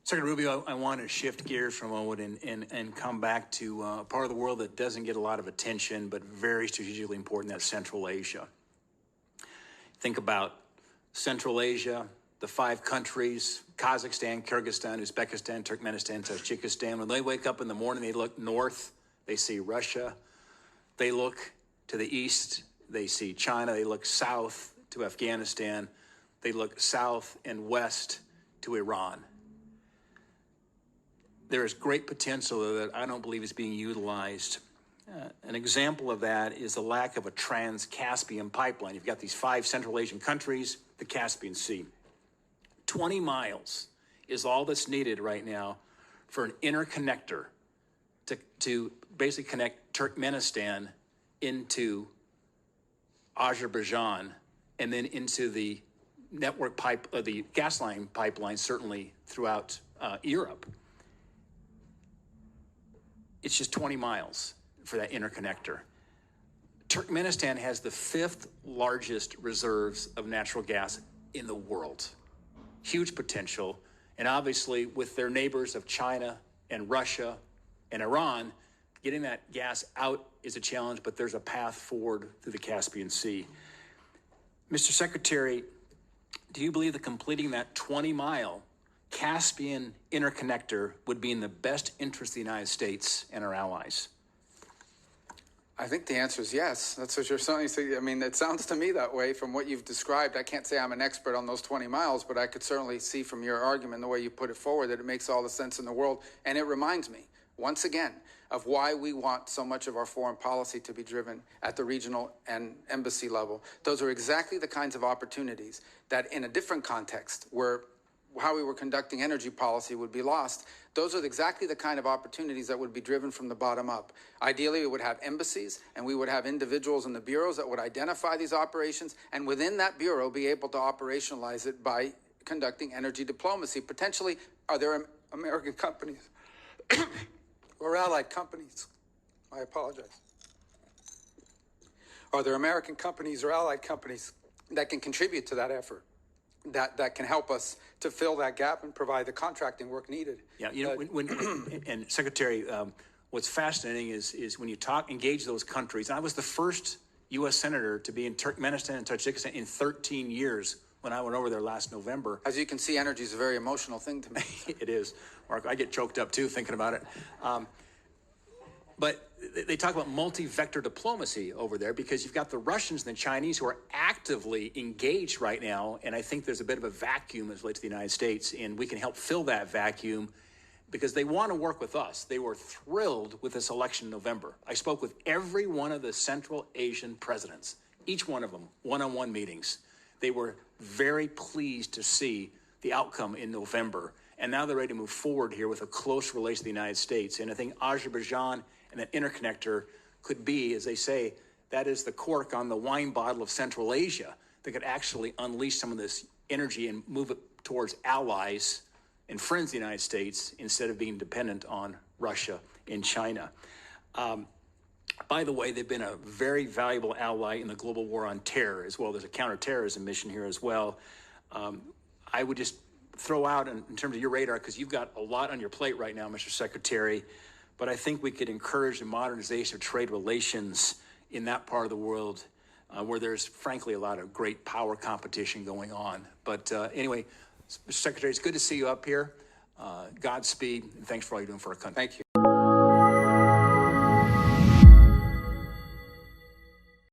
Secretary Rubio, I want to shift gears for a moment and come back to a part of the world that doesn't get a lot of attention, but very strategically important, that's Central Asia. Think about Central Asia, the 5 countries, Kazakhstan, Kyrgyzstan, Uzbekistan, Turkmenistan, Tajikistan. When they wake up in the morning, they look north, they see Russia. They look to the east, they see China. They look south to Afghanistan. They look south and west to Iran. There is great potential that I don't believe is being utilized. An example of that is the lack of a trans-Caspian pipeline. You've got these 5 Central Asian countries, the Caspian Sea. 20 miles is all that's needed right now for an interconnector to basically connect Turkmenistan into Azerbaijan and then into the network the gas line pipeline, certainly throughout Europe. It's just 20 miles for that interconnector. Turkmenistan has the 5th largest reserves of natural gas in the world. Huge potential. And obviously with their neighbors of China and Russia and Iran, getting that gas out is a challenge, but there's a path forward through the Caspian Sea. Mr. Secretary, do you believe that completing that 20-mile Caspian interconnector would be in the best interest of the United States and our allies? I think the answer is yes. That's what you're saying. I mean, it sounds to me that way from what you've described. I can't say I'm an expert on those 20 miles, but I could certainly see from your argument, the way you put it forward, that it makes all the sense in the world. And it reminds me, once again, of why we want so much of our foreign policy to be driven at the regional and embassy level. Those are exactly the kinds of opportunities that in a different context where how we were conducting energy policy would be lost. Those are exactly the kind of opportunities that would be driven from the bottom up. Ideally, we would have embassies and we would have individuals in the bureaus that would identify these operations, and within that bureau be able to operationalize it by conducting energy diplomacy. Potentially, are there American companies or allied companies? I apologize. Are there American companies or allied companies that can contribute to that effort? That can help us to fill that gap and provide the contracting work needed. Yeah, you know, and Secretary, what's fascinating is when you engage those countries. And I was the first U.S. Senator to be in Turkmenistan and Tajikistan in 13 years when I went over there last November. As you can see, energy is a very emotional thing to me. It is, Mark. I get choked up too thinking about it. But they talk about multi-vector diplomacy over there because you've got the Russians and the Chinese who are actively engaged right now. And I think there's a bit of a vacuum as relates to the United States. And we can help fill that vacuum because they want to work with us. They were thrilled with this election in November. I spoke with every one of the Central Asian presidents, each one of them, one-on-one meetings. They were very pleased to see the outcome in November. And now they're ready to move forward here with a close relation to the United States. And I think Azerbaijan and that interconnector could be, as they say, that is the cork on the wine bottle of Central Asia that could actually unleash some of this energy and move it towards allies and friends of the United States instead of being dependent on Russia and China. By the way, they've been a very valuable ally in the global war on terror as well. There's a counterterrorism mission here as well. I would just throw out in terms of your radar, because you've got a lot on your plate right now, Mr. Secretary, but I think we could encourage the modernization of trade relations in that part of the world where there's, frankly, a lot of great power competition going on. But anyway, Mr. Secretary, it's good to see you up here. Godspeed, and thanks for all you're doing for our country. Thank you.